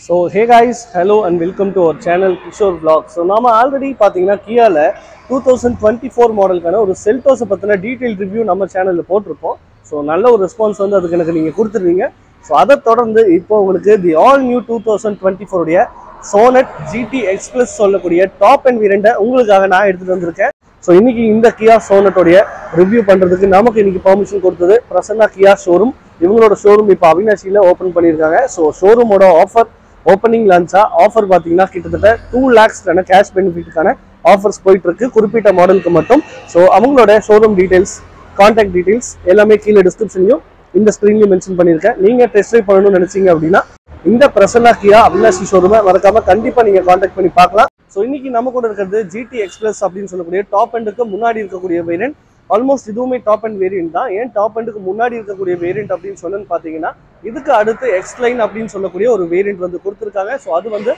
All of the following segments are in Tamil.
So hey guys, hello and welcome to our channel Kishore Vlog. So நாம ஆல்ரெடி பாத்தீங்கன்னா கியால 2024 மாடலுக்கான ஒரு செல்டோஸ் பத்தின டீடைல் ரிவ்யூ நம்ம சேனல்ல போட்டிருப்போம். ஸோ நல்ல ஒரு ரெஸ்பான்ஸ் வந்து அதுக்கு எனக்கு நீங்க கொடுத்துருவீங்க. ஸோ அதை தொடர்ந்து இப்போ உங்களுக்கு தி ஆல் நியூ 2024 உடைய சோனட் GT Express சொல்லக்கூடிய டாப் அண்ட் வேரியண்ட்டை உங்களுக்காக நான் எடுத்துட்டு வந்திருக்கேன். ஸோ இன்னைக்கு இந்த கியா சோனட்டோடைய ரிவ்யூ பண்றதுக்கு நமக்கு இன்னைக்கு பெர்மிஷன் கொடுத்தது பிரசன்னா கியா ஷோரூம். இவங்களோட ஷோரூம் இப்போ அவினாசியில ஓப்பன் பண்ணியிருக்காங்க. ஸோ ஷோரூமோட ஓப்பனிங் லான்ச்சா ஆஃபர் பார்த்தீங்கன்னா கிட்டத்தட்ட 2 lakhs கேஷ் பெனிஃபிட்டுக்கான ஆஃபர்ஸ் போயிட்டு இருக்கு குறிப்பிட்ட மாடலுக்கு மட்டும். ஸோ அவங்களோட ஷோரூம் டீடைல்ஸ், கான்டாக்ட் டீடைல்ஸ் எல்லாமே கீழே டிஸ்கிரிப்ஷன்லையும் இந்த ஸ்க்ரீன்லையும் மென்ஷன் பண்ணியிருக்கேன். நீங்க டெஸ்ட் ட்ரைவ் பண்ணணும்னு நினைச்சீங்க அப்படின்னா இந்த பிரசன்னா கியா அவினாசி ஷோரூமை மறக்காம கண்டிப்பா நீங்க கான்டாக்ட் பண்ணி பார்க்கலாம். ஸோ இன்னைக்கு நம்ம கூட இருக்கிறது GT Express அப்படின்னு சொல்லக்கூடிய டாப் எண்டுக்கு முன்னாடி இருக்கக்கூடிய வேரியன்ட். ஆல்மோஸ்ட் இதுவுமே டாப் அண்ட் வேரியன்ட் தான். ஏன் டாப் அண்டுக்கு முன்னாடி இருக்கக்கூடிய வேரியன்ட் அப்படின்னு சொன்னு பார்த்தீங்கன்னா இதுக்கு அடுத்து எக்ஸ்லைன் அப்படின்னு சொல்லக்கூடிய ஒரு வேரியன்ட் வந்து கொடுத்துருக்காங்க. ஸோ அது வந்து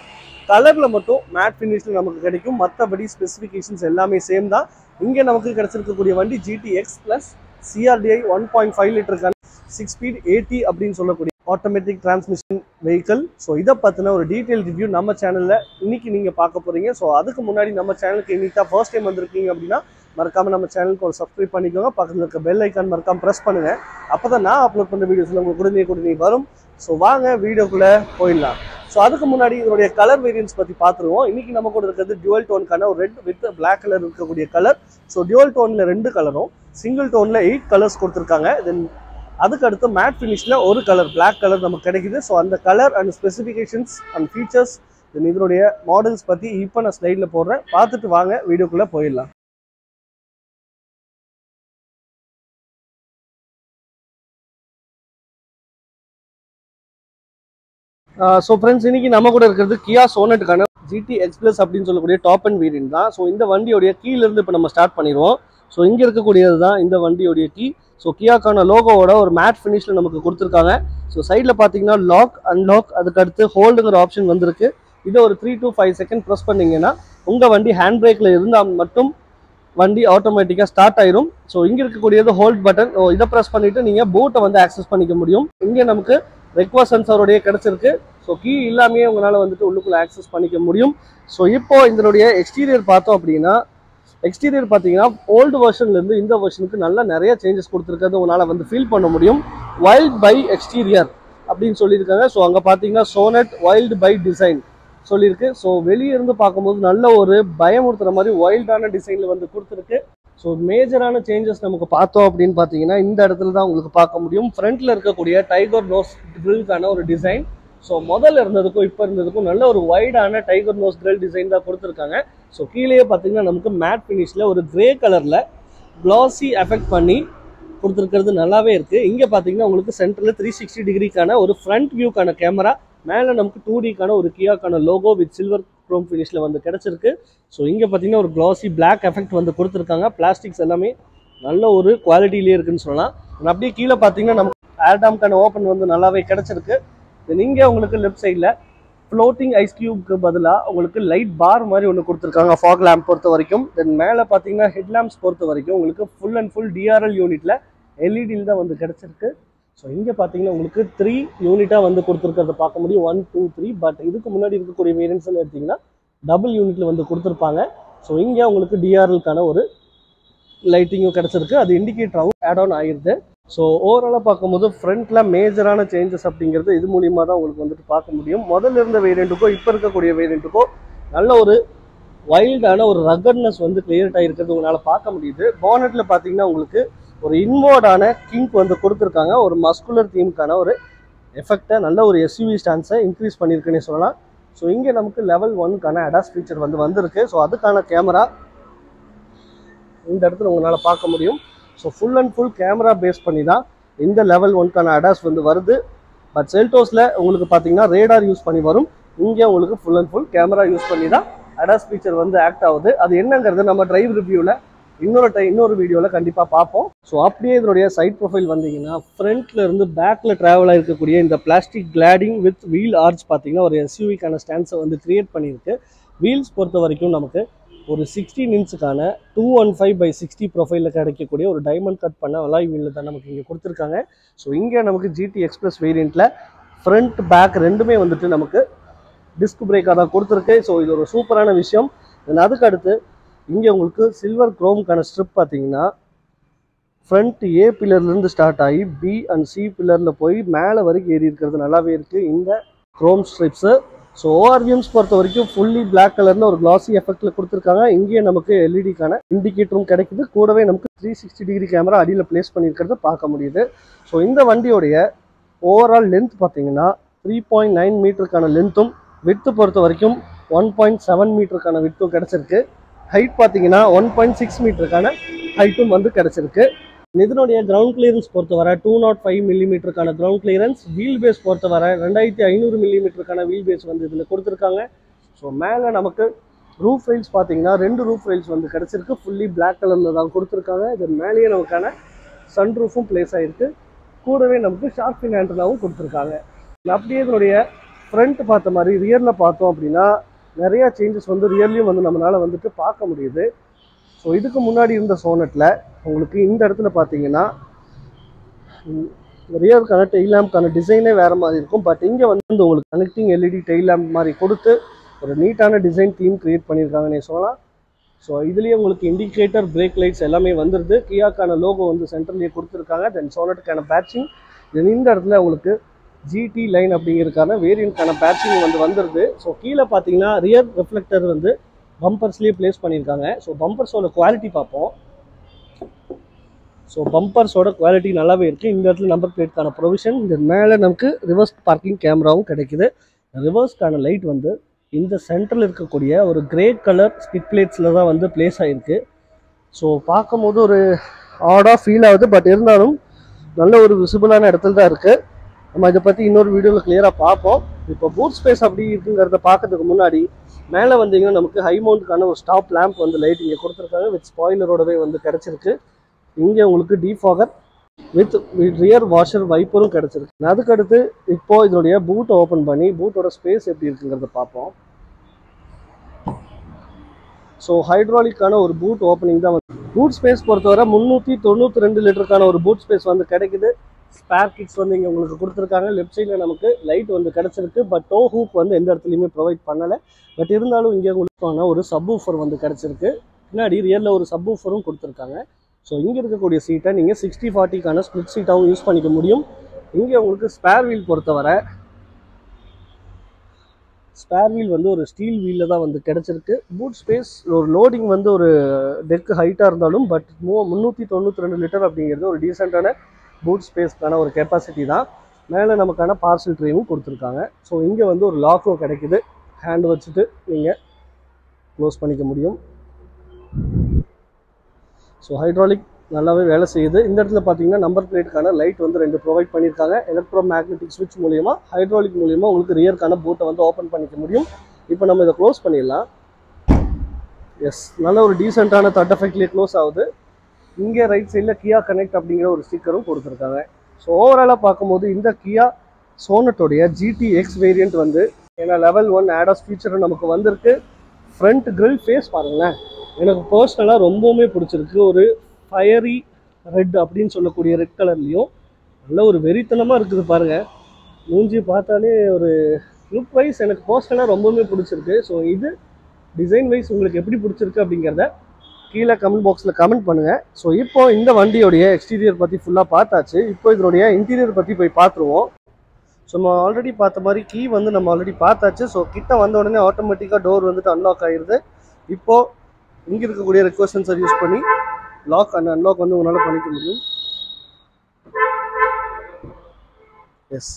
கலர்ல மட்டும் மேட் ஃபினிஷ்ல நமக்கு கிடைக்கும். மற்றபடி ஸ்பெசிஃபிகேஷன்ஸ் எல்லாமே சேம் தான். இங்கே நமக்கு கிடைச்சிருக்கக்கூடிய வண்டி GTX Plus CRDI 1.5 லிட்டருக்கான 6 speed AT அப்படின்னு சொல்லக்கூடிய ஆட்டோமேட்டிக் டிரான்ஸ்மிஷன் வெஹிக்கிள். ஸோ இதை பற்றின ஒரு டீட்டெயில் ரிவ்யூ நம்ம சேனலில் இன்னைக்கு நீங்கள் பார்க்க போகிறீங்க. ஸோ அதுக்கு முன்னாடி நம்ம சேனலுக்கு இன்னைக்கு தான் ஃபர்ஸ்ட் டைம் வந்திருக்கீங்க அப்படின்னா மறக்காம நம்ம சேனலுக்கு ஒரு சப்ஸ்கிரைப் பண்ணிக்கோங்க. பக்கத்தில் இருக்க பெல் ஐக்கான் மறக்காம ப்ரெஸ் பண்ணுங்க. அப்பதான் நான் அப்லோட் பண்ண வீடியோஸ்ல உங்களுக்கு உடனே வரும். ஸோ வாங்க வீடியோக்குள்ள போயிடலாம். ஸோ அதுக்கு முன்னாடி இதனுடைய கலர் வேரியன்ஸ் பத்தி பார்த்துருவோம். இன்னைக்கு நம்ம கூட இருக்கிறது டியூவல் டோனுக்கான ஒரு ரெட் வித் பிளாக் கலர் இருக்கக்கூடிய கலர். ஸோ டியூவல் டோன்ல 2 கலரும், சிங்கிள் டோன்ல 8 கலர்ஸ் கொடுத்துருக்காங்க. தென் அதுக்கு அடுத்து மேட் ஃபினிஷ்ல ஒரு கலர் பிளாக் கலர் நமக்கு கிடைக்குது. ஸோ அந்த colour and specifications and features then இதனுடைய மாடல்ஸ் பத்தி இப்போ நான் ஸ்லைட்ல போடுறேன். பார்த்துட்டு வாங்க வீடியோக்குள்ள போயிடலாம். ஸோ ஃப்ரெண்ட்ஸ், இன்னைக்கு நம்ம கூட இருக்கிறது கியா சோனட்டுக்கான GT Express அப்படின்னு சொல்லக்கூடிய டாப் அண்ட் வேரியன்ட் தான். ஸோ இந்த வண்டியோடைய கீழேருந்து இப்போ நம்ம ஸ்டார்ட் பண்ணிடுவோம். ஸோ இங்கே இருக்கக்கூடியது தான் இந்த வண்டியோடைய கீ. ஸோ கியாக்கான லோகோவோட ஒரு மேட் ஃபினிஷில் நமக்கு கொடுத்துருக்காங்க. ஸோ சைடில் பார்த்தீங்கன்னா லாக் அன்லாக், அதுக்கு அடுத்து ஹோல்டுங்கிற ஆப்ஷன் வந்திருக்கு. இதை ஒரு 3 to 5 செகண்ட் ப்ரெஸ் பண்ணிங்கன்னா உங்கள் வண்டி ஹேண்ட் பிரேக்கில் இருந்தால் மட்டும் வண்டி ஆட்டோமேட்டிக்காக ஸ்டார்ட் ஆயிரும். ஸோ இங்கே இருக்கக்கூடியது ஹோல்ட் பட்டன். இதை ப்ரெஸ் பண்ணிவிட்டு நீங்கள் போட்டை வந்து ஆக்சஸ் பண்ணிக்க முடியும். இங்கே நமக்கு ரெக்வஸ்ட் சென்சாரோடைய கிடைச்சிருக்கு. ஸோ கீ இல்லாமையே உங்களால் வந்துட்டு உள்ளுக்குள்ள ஆக்சஸ் பண்ணிக்க முடியும். ஸோ இப்போ இதனுடைய எக்ஸ்டீரியர் பார்த்தோம் அப்படின்னா எக்ஸ்டீரியர் பார்த்தீங்கன்னா ஓல்டு வெர்ஷன்லேருந்து இந்த வெர்ஷனுக்கு நிறைய சேஞ்சஸ் கொடுத்துருக்கிறது உங்களால் வந்து ஃபீல் பண்ண முடியும். வைல்ட் பை எக்ஸ்டீரியர் அப்படின்னு சொல்லியிருக்காங்க. ஸோ அங்கே பார்த்தீங்கன்னா சோனட் வைல்டு பை டிசைன் சொல்லியிருக்கு. ஸோ வெளியே இருந்து பார்க்கும்போது நல்ல ஒரு பயமுறுத்துற மாதிரி வைல்டான டிசைனில் வந்து கொடுத்துருக்கு. ஸோ மேஜரான சேஞ்சஸ் நமக்கு பார்த்தோம் அப்படின்னு பார்த்தீங்கன்னா இந்த இடத்துல தான் உங்களுக்கு பார்க்க முடியும். ஃப்ரண்ட்ல இருக்கக்கூடிய டைகர் நோஸ் கிரில்கான ஒரு டிசைன். ஸோ முதல்ல இருந்ததுக்கும் இப்போ இருந்ததுக்கும் நல்ல ஒரு வைடான டைகர் நோஸ் கிரில் டிசைன் தான் கொடுத்துருக்காங்க. ஸோ கீழே பார்த்தீங்கன்னா நமக்கு மேட் ஃபினிஷில் ஒரு கிரே கலரில் க்ளாசி எஃபெக்ட் பண்ணி கொடுத்துருக்கிறது நல்லாவே இருக்குது. இங்கே பார்த்தீங்கன்னா உங்களுக்கு சென்டரில் 360 டிகிரிக்கான ஒரு ஃப்ரண்ட் வியூக்கான கேமரா, மேலே நமக்கு 2Dக்கான ஒரு கியாக்கான லோகோ வித் சில்வர் குரோம் ஃபினிஷில் வந்து கிடச்சிருக்கு. ஸோ இங்கே பார்த்தீங்கன்னா ஒரு க்ளாசி பிளாக் எஃபெக்ட் வந்து கொடுத்துருக்காங்க. பிளாஸ்டிக்ஸ் எல்லாமே நல்ல ஒரு குவாலிட்டியிலே இருக்குன்னு சொல்லலாம். அப்படியே கீழே பார்த்தீங்கன்னா நமக்கு ஏர்டாம்கான ஓப்பன் வந்து நல்லாவே கிடச்சிருக்கு. இங்கே உங்களுக்கு லெஃப்ட் சைடில் ஃப்ளோட்டிங் ஐஸ் கியூப்க்கு பதிலாக உங்களுக்கு லைட் பார் மாதிரி ஒன்று கொடுத்துருக்காங்க ஃபாக் லேம்ப் பொறுத்த வரைக்கும். தென் மேலே பார்த்தீங்கன்னா ஹெட் லேம்ப்ஸ் பொறுத்த வரைக்கும் உங்களுக்கு ஃபுல் அண்ட் ஃபுல் DRL யூனிட்டில் LED தான் வந்து கிடச்சிருக்கு. ஸோ இங்கே பார்த்தீங்கன்னா உங்களுக்கு 3 யூனிட்டாக வந்து கொடுத்துருக்கிறத பார்க்க முடியும். 1, 2, 3. பட் இதுக்கு முன்னாடி இருக்கக்கூடிய வேரியன்ட்ஸ்னு எடுத்திங்கன்னா டபுள் யூனிட்டில் வந்து கொடுத்துருப்பாங்க. ஸோ இங்கே உங்களுக்கு DRLக்கான ஒரு லைட்டிங்கும் கிடச்சிருக்கு. அது இண்டிகேட்டராகவும் ஆட் ஆன் ஆகிருது. ஸோ ஓவராலாக பார்க்கும்போது ஃப்ரண்ட்டில் மேஜரான சேஞ்சஸ் அப்படிங்கிறது இது மூலியமாக தான் உங்களுக்கு வந்துட்டு பார்க்க முடியும். முதல்ல இருந்த வேரியண்ட்டுக்கோ இப்போ இருக்கக்கூடிய வேரியண்ட்டுக்கோ நல்ல ஒரு வைல்டான ஒரு ரகட்னஸ் வந்து கிளியர் ஆகிருக்கிறது உங்களால் பார்க்க முடியுது. பானட்டில் பார்த்தீங்கன்னா உங்களுக்கு ஒரு இன்வர்டான கிங்க் வந்து கொடுத்துருக்காங்க. ஒரு மஸ்குலர் தீமுக்கான ஒரு எஃபெக்டை நல்ல ஒரு SUV ஸ்டான்ஸை இன்க்ரீஸ் பண்ணியிருக்குன்னே சொல்லலாம். ஸோ இங்கே நமக்கு லெவல் 1க்கான அடாஸ் ஃபீச்சர் வந்து வந்திருக்கு. ஸோ அதுக்கான கேமரா இந்த இடத்துல உங்களால் பார்க்க முடியும். So full and full camera base பண்ணி தான் இந்த லெவல் 1க்கான அடாஸ் வந்து வருது. பட் செல்டோஸில் உங்களுக்கு பார்த்தீங்கன்னா ரேடார் யூஸ் பண்ணி வரும். இங்கே உங்களுக்கு full and full camera use பண்ணி தான் அடாஸ் ஃபீச்சர் வந்து ஆக்ட் ஆகுது. அது என்னங்கிறது நம்ம டிரைவ் ரிவ்யூவில் இன்னொரு வீடியோவில் கண்டிப்பாக பார்ப்போம். ஸோ அப்படியே இதனுடைய சைட் ப்ரொஃபைல் வந்தீங்கன்னா ஃப்ரண்ட்ல இருந்து பேக்கில் ட்ராவல் ஆகிருக்கக்கூடிய இந்த plastic cladding with wheel arch பார்த்தீங்கன்னா ஒரு SUVக்கான ஸ்டான்ஸை வந்து கிரியேட் பண்ணியிருக்கு. வீல்ஸ் பொறுத்த வரைக்கும் நமக்கு ஒரு 16 இன்ச்சுக்கான 215/60 ப்ரொஃபைலில் கிடைக்கக்கூடிய ஒரு டைமண்ட் கட் பண்ண அலாய் வீலில் தான் நமக்கு இங்கே கொடுத்துருக்காங்க. ஸோ இங்கே நமக்கு GT Express வேரியண்ட்டில் ஃப்ரண்ட் பேக் ரெண்டுமே வந்துட்டு நமக்கு டிஸ்க் பிரேக்காக தான் கொடுத்துருக்கு. ஸோ இது ஒரு சூப்பரான விஷயம். அதுக்கு அடுத்து இங்கே உங்களுக்கு சில்வர் குரோம்கான ஸ்ட்ரிப் பார்த்தீங்கன்னா ஃப்ரண்ட் ஏ பில்லர்லேருந்து ஸ்டார்ட் ஆகி பி அண்ட் சி பில்லரில் போய் மேலே வரைக்கும் ஏறி இருக்கிறது நல்லாவே இருக்குது இந்த குரோம் ஸ்ட்ரிப்ஸு. ஸோ ஓஆர்விஎம்ஸ் பொறுத்த வரைக்கும் ஃபுல்லி பிளாக் கலரில் ஒரு கிளாசி எஃபெக்டில் கொடுத்துருக்காங்க. இங்கேயே நமக்கு எல்இடிக்கான இண்டிகேட்டரும் கிடைக்குது. கூடவே நமக்கு 360 டிகிரி கேமரா அடியில் பிளேஸ் பண்ணியிருக்கிறத பார்க்க முடியுது. ஸோ இந்த வண்டியோடைய ஓவரால் லென்த் பார்த்தீங்கன்னா 3.9 மீட்டருக்கான லென்த்தும், வித்து பொறுத்த வரைக்கும் 1.7 மீட்டருக்கான வித்தும் கிடச்சிருக்கு. ஹைட் பார்த்தீங்கன்னா 1.6 மீட்டருக்கான ஹைட்டும் வந்து கிடச்சிருக்கு. இதனுடைய கிரவுண்ட் கிளியரன்ஸ் பொறுத்தவரை 205 மில்லிமீட்டருக்கான கிரவுண்ட் கிளியரன்ஸ், வீல் பேஸ் பொறுத்தவரை 2500 மில்லிமீட்டருக்கான வீல் பேஸ் வந்து இதில் கொடுத்துருக்காங்க. ஸோ மேலே நமக்கு ரூஃப் ரைல்ஸ் பார்த்தீங்கன்னா 2 ரூஃப் ரைல்ஸ் வந்து கிடச்சிருக்கு. ஃபுல்லி பிளாக் கலரில் தான் கொடுத்துருக்காங்க. இதன் மேலேயே நமக்கான சன் ரூஃபும் பிளேஸ் ஆகிருக்கு. கூடவே நமக்கு ஷார்க் ஃபின் ஆண்டனாவும் கொடுத்துருக்காங்க. அப்படியே இதனுடைய ஃப்ரண்ட் பார்த்த மாதிரி ரியரில் பார்த்தோம் அப்படின்னா நிறையா சேஞ்சஸ் வந்து ரியர்லையும் வந்து நம்மளால் வந்துட்டு பார்க்க முடியுது. ஸோ இதுக்கு முன்னாடி இருந்த சோனட்டில் உங்களுக்கு இந்த இடத்துல பார்த்தீங்கன்னா ரியருக்கான டெய்ல் லேம்ப்கான டிசைனே வேறு மாதிரி இருக்கும். பட் இங்கே வந்து உங்களுக்கு கனெக்டிங் எல்இடி டெய்ல் லேம்ப் மாதிரி கொடுத்து ஒரு நீட்டான டிசைன் தீம் க்ரியேட் பண்ணியிருக்காங்கன்னே சொல்லலாம். ஸோ இதுலேயே உங்களுக்கு இண்டிகேட்டர், பிரேக் லைட்ஸ் எல்லாமே வந்துடுது. கியாக்கான லோகோ வந்து சென்டர்லேயே கொடுத்துருக்காங்க. தென் சோனட்டுக்கான பேட்சிங், இந்த இடத்துல உங்களுக்கு ஜிடி லைன் அப்படிங்கிறதுக்கான வேரியண்ட்கான பேட்சிங் வந்து வந்துடுது. ஸோ கீழே பார்த்தீங்கன்னா ரியர் ரிஃப்ளெக்டர் வந்து பம்பர்ஸ்லேயே பிளேஸ் பண்ணியிருக்காங்க. ஸோ பம்பர்ஸோட குவாலிட்டி பார்ப்போம். ஸோ பம்பர்ஸோட குவாலிட்டி நல்லாவே இருக்குது. இந்த இடத்துல நம்பர் பிளேட்கான ப்ரொவிஷன், இந்த மேலே நமக்கு ரிவர்ஸ் பார்க்கிங் கேமராவும் கிடைக்குது. ரிவர்ஸ்க்கான லைட் வந்து இந்த சென்டரில் இருக்கக்கூடிய ஒரு கிரே கலர் ஸ்டிக் பிளேட்ஸில் தான் வந்து பிளேஸ் ஆகிருக்கு. ஸோ பார்க்கும்போது ஒரு ஆடாக ஃபீல் ஆகுது. பட் இருந்தாலும் நல்ல ஒரு விசிபிளான இடத்துல தான் இருக்குது. நம்ம இதை பற்றி இன்னொரு வீடியோவில் கிளியராக பார்ப்போம். இப்போ பூட் ஸ்பேஸ் அப்படி இருக்குங்கிறத பார்க்கறதுக்கு முன்னாடி மேலே வந்தீங்கன்னா நமக்கு ஹை மவுண்ட்கான ஒரு ஸ்டாப் லேம்ப் வந்து லைட் இங்கே கொடுத்துருக்காங்க. வித் ஸ்பாயிலரோடவே வந்து கிடச்சிருக்கு. இங்கே உங்களுக்கு டீஃபாகர் வித் ரியர் வாஷர் வைப்பரும் கிடச்சிருக்கு. அதுக்கடுத்து இப்போது இதனுடைய பூட்டை ஓப்பன் பண்ணி பூட்டோட ஸ்பேஸ் எப்படி இருக்குங்கிறத பார்ப்போம். ஸோ ஹைட்ராலிக்கான ஒரு பூட் ஓப்பனிங் தான் வந்து பூட் ஸ்பேஸ் பொறுத்தவரை 392 லிட்டருக்கான ஒரு பூட் ஸ்பேஸ் வந்து கிடைக்குது. ஸ்பேர் கிட்ஸ் வந்து இங்கே உங்களுக்கு கொடுத்துருக்காங்க. லெஃப்ட் சைடில் நமக்கு லைட் வந்து கிடச்சிருக்கு. பட் டோ ஹூக் வந்து எந்த இடத்துலையுமே ப்ரொவைட் பண்ணலை. பட் இருந்தாலும் இங்கே உங்களுக்கு ஒரு சப் ஊஃபர் வந்து கிடச்சிருக்கு. பின்னாடி ரியரில் ஒரு சப் ஊஃபரும் கொடுத்துருக்காங்க. ஸோ இங்கே இருக்கக்கூடிய சீட்டை நீங்கள் 60/40க்கான ஸ்ப்ளிட் சீட்டாகவும் யூஸ் பண்ணிக்க முடியும். இங்கே உங்களுக்கு ஸ்பேர் வீல் பொறுத்தவரை ஸ்பேர் வீல் வந்து ஒரு ஸ்டீல் வீலில் தான் வந்து கிடச்சிருக்கு. பூட் ஸ்பேஸ் ஒரு லோடிங் வந்து ஒரு டெக்கு ஹைட்டாக இருந்தாலும் பட் 392 லிட்டர் அப்படிங்கிறது ஒரு டீசெண்டான பூட் ஸ்பேஸ்க்கான ஒரு கெப்பாசிட்டி தான். மேலே நமக்கான பார்சல் ட்ரேவும் கொடுத்துருக்காங்க. ஸோ இங்கே வந்து ஒரு லாக்கும் கிடைக்குது. ஹேண்ட் வச்சுட்டு நீங்கள் க்ளோஸ் பண்ணிக்க முடியும். ஸோ ஹைட்ராலிக் நல்லாவே வேலை செய்யுது. இந்த இடத்துல பார்த்தீங்கன்னா நம்பர் பிளேட்டுக்கான லைட் வந்து 2 ப்ரொவைட் பண்ணியிருக்காங்க. எலக்ட்ரோ மேக்னெட்டிக் ஸ்விட்ச் மூலியமாக ஹைட்ராலிக் மூலியமாக உங்களுக்கு ரியருக்கான பூட்டை வந்து ஓப்பன் பண்ணிக்க முடியும். இப்போ நம்ம இதை க்ளோஸ் பண்ணிடலாம். எஸ், நல்ல ஒரு டீசெண்டான தட் எஃபெக்ட்லேயே க்ளோஸ் ஆகுது. இங்கே ரைட் சைடில் கியா கனெக்ட் அப்படிங்கிற ஒரு ஸ்டிக்கரும் கொடுத்துருக்காங்க. ஸோ ஓவராலாக பார்க்கும்போது இந்த கியா சோனட்டோடைய GTX வேரியண்ட் வந்து ஏன்னா லெவல் 1 ADAS ஃபீச்சரும் நமக்கு வந்திருக்கு. ஃப்ரண்ட் கிரில் ஃபேஸ் பாருங்களேன், எனக்கு பர்சனலாக ரொம்பவுமே பிடிச்சிருக்கு. ஒரு ஃபயரி ரெட் அப்படின்னு சொல்லக்கூடிய ரெட் கலர்லேயும் நல்ல ஒரு வெறித்தனமாக இருக்குது பாருங்கள். மூஞ்சி பார்த்தாலே ஒரு லுக் வைஸ் எனக்கு பர்சனலாக ரொம்பவுமே பிடிச்சிருக்கு. ஸோ இது டிசைன் வைஸ் உங்களுக்கு எப்படி பிடிச்சிருக்கு அப்படிங்கிறத கீழே கமெண்ட் பாக்ஸில் கமெண்ட் பண்ணுங்கள். ஸோ இப்போ இந்த வண்டியோடைய எக்ஸ்டீரியர் பற்றி ஃபுல்லாக பார்த்தாச்சு. இப்போ இதனுடைய இன்டீரியர் பற்றி போய் பார்த்துருவோம். ஸோ நம்ம ஆல்ரெடி பார்த்த மாதிரி கீ வந்து நம்ம ஆல்ரெடி பார்த்தாச்சு. ஸோ கிட்ட வந்த உடனே ஆட்டோமேட்டிக்காக டோர் வந்துட்டு அன்லாக் ஆகிடுது. இப்போது இங்கே இருக்கக்கூடிய ரெக்வஸ்ட் சென்சர் யூஸ் பண்ணி லாக் அண்ட் அன்லாக் வந்து உங்களால் பண்ணிக்க முடியும். எஸ்,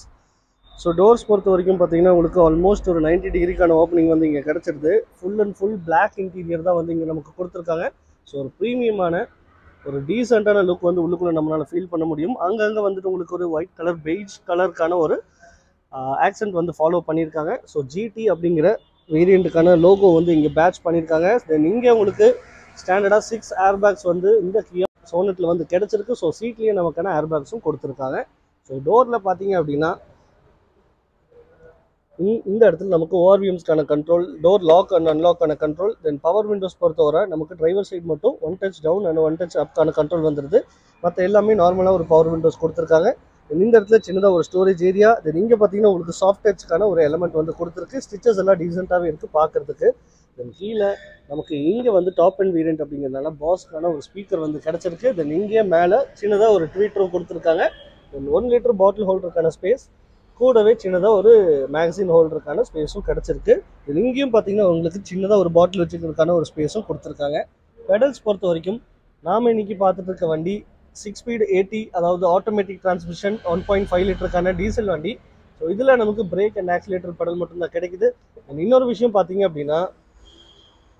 ஸோ டோர்ஸ் பொறுத்த வரைக்கும் பார்த்தீங்கன்னா உங்களுக்கு ஆல்மோஸ்ட் ஒரு 90 டிகிரிக்கான ஓப்பனிங் வந்து இங்கே கிடச்சிருது. Full and full black interior தான் வந்து இங்கே நமக்கு கொடுத்துருக்காங்க. ஸோ ஒரு ப்ரீமியமான ஒரு டீசெண்டான லுக் வந்து உள்ளுக்குள்ளே நம்மளால் ஃபீல் பண்ண முடியும். அங்கங்கே வந்துட்டு உங்களுக்கு ஒரு ஒயிட் கலர் பெய்ஜ் கலருக்கான ஒரு ஆக்சென்ட் வந்து ஃபாலோ பண்ணியிருக்காங்க. ஸோ GT அப்படிங்கிற வேரியண்ட்டுக்கான லோகோ வந்து இங்கே பேட்ச் பண்ணியிருக்காங்க. தென் இங்கே உங்களுக்கு ஸ்டாண்டர்டாக 6 ஏர்பேக்ஸ் வந்து இந்த கியா சோனட்டில் வந்து கிடச்சிருக்கு. ஸோ சீட்லேயே நமக்கான ஏர்பேக்ஸும் கொடுத்துருக்காங்க. ஸோ டோரில் பார்த்தீங்க அப்படின்னா இந்த இடத்துல நமக்கு ஓஆர்விஎம்ஸ்க்கான கண்ட்ரோல், டோர் லாக் அண்ட் அன்லாக்கான கண்ட்ரோல், தென் பவர் விண்டோஸ் பொறுத்தவரை நமக்கு டிரைவர் சைட் மட்டும் 1 டச் டவுன் அண்ட் 1 டச் அப்கான கண்ட்ரோல் வந்துடுது. மற்ற எல்லாமே நார்மலாக ஒரு பவர் விண்டோஸ் கொடுத்துருக்காங்க. இந்த இடத்துல சின்னதாக ஒரு ஸ்டோரேஜ் ஏரியா. தென் இங்கே பார்த்தீங்கன்னா உங்களுக்கு சாஃப்ட் டச்சுக்கான ஒரு எலமெண்ட் வந்து கொடுத்துருக்கு. ஸ்டிச்சஸ் எல்லாம் டீசெண்டாகவே இருக்குது பார்க்குறதுக்கு. தென் கீழே நமக்கு இங்கே வந்து டாப் அண்ட் வேரியன்ட் அப்படிங்கிறதுனால பாஸ்க்கான ஒரு ஸ்பீக்கர் வந்து கிடச்சிருக்கு. தென் இங்கே மேலே சின்னதாக ஒரு ட்வீட்டரும் கொடுத்துருக்காங்க. தென் 1 லிட்டர் பாட்டில் ஹோல்டருக்கான ஸ்பேஸ், கூடவே சின்னதாக ஒரு மேகசின் ஹோல்டருக்கான ஸ்பேஸும் கிடச்சிருக்கு. தென் இங்கேயும் பார்த்தீங்கன்னா உங்களுக்கு சின்னதாக ஒரு பாட்டில் வச்சுக்கிறதுக்கான ஒரு ஸ்பேஸும் கொடுத்துருக்காங்க. பெடல்ஸ் பொறுத்த வரைக்கும் நாம் இன்னைக்கு பார்த்துட்டு இருக்க வண்டி 6 ஸ்பீட் 80, அதாவது ஆட்டோமேட்டிக் டிரான்ஸ்மிஷன் 1.5 லிட்டருக்கான டீசல் வண்டி. ஸோ இதில் நமக்கு பிரேக் அண்ட் ஆக்சிலேட்டர் பெடல் மட்டும்தான் கிடைக்குது. அண்ட் இன்னொரு விஷயம் பார்த்தீங்க அப்படின்னா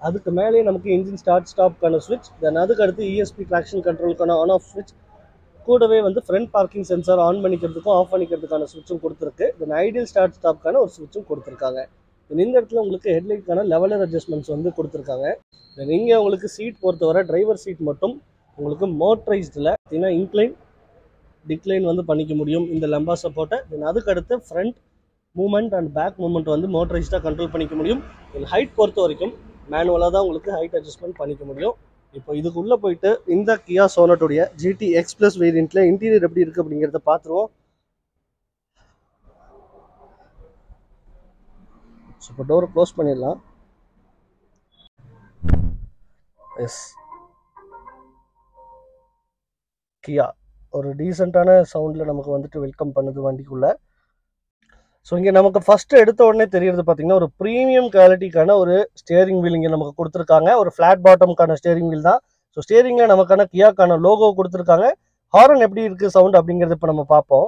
அதுக்கு மேலே நமக்கு இன்ஜின் ஸ்டார்ட் ஸ்டாப்க்கான ஸ்விட்ச், தென் அதுக்கு அடுத்து ESP ட்ராக்ஷன் கண்ட்ரோலுக்கான ஆன் ஆஃப் ஸ்விட்ச், கூடவே வந்து ஃப்ரண்ட் பார்க்கிங் சென்சார் ஆன் பண்ணிக்கிறதுக்கும் ஆஃப் பண்ணிக்கிறதுக்கான ஸ்விட்சும் கொடுத்துருக்கு. தென் ஐடியல் ஸ்டார்ட் ஸ்டாப்க்கான ஒரு ஸ்விட்சும் கொடுத்துருக்காங்க. தென் இந்த இடத்துல உங்களுக்கு ஹெட்லைட்க்கான லெவலர் அட்ஜஸ்ட்மெண்ட்ஸ் வந்து கொடுத்துருக்காங்க. தென் இங்கே உங்களுக்கு சீட் பொறுத்தவரை டிரைவர் சீட் மட்டும் உங்களுக்கு மோட்டரைஸ்டில் பார்த்தீங்கன்னா இன்க்ளைன் டிக்ளைன் வந்து பண்ணிக்க முடியும் இந்த லம்பா சப்போர்ட்டை. தென் அதுக்கு அடுத்து front movement and back movement வந்து மோட்டரைஸ்டாக கண்ட்ரோல் பண்ணிக்க முடியும். தென் ஹைட் பொறுத்த வரைக்கும் மேனுவலாக தான் உங்களுக்கு ஹைட் அட்ஜஸ்ட்மெண்ட் பண்ணிக்க முடியும். இப்போ இதுக்குள்ளே போயிட்டு இந்த கியா சோனட்டுடைய GT X+ வேரியண்ட்டில் இன்டீரியர் எப்படி இருக்குது அப்படிங்கிறத பார்த்துருவோம். ஸோ இப்போ டோரை க்ளோஸ் பண்ணிடலாம். எஸ், கியா ஒரு டீசெண்டான சவுண்டில் நமக்கு வந்துட்டு வெல்கம் பண்ணுது வண்டிக்குள்ளே. ஸோ இங்கே நமக்கு ஃபஸ்ட்டு எடுத்த உடனே தெரியறது பார்த்தீங்கன்னா ஒரு ப்ரீமியம் குவாலிட்டிக்கான ஒரு ஸ்டியரிங் வீல் இங்கே நமக்கு கொடுத்துருக்காங்க. ஒரு ஃப்ளாட் பாட்டம்க்கான ஸ்டியரிங் வீல் தான். ஸோ ஸ்டியரிங்கில் நமக்கான கியாக்கான லோகோ கொடுத்துருக்காங்க. ஹாரன் எப்படி இருக்குது சவுண்ட் அப்படிங்கிறது இப்போ நம்ம பார்ப்போம்.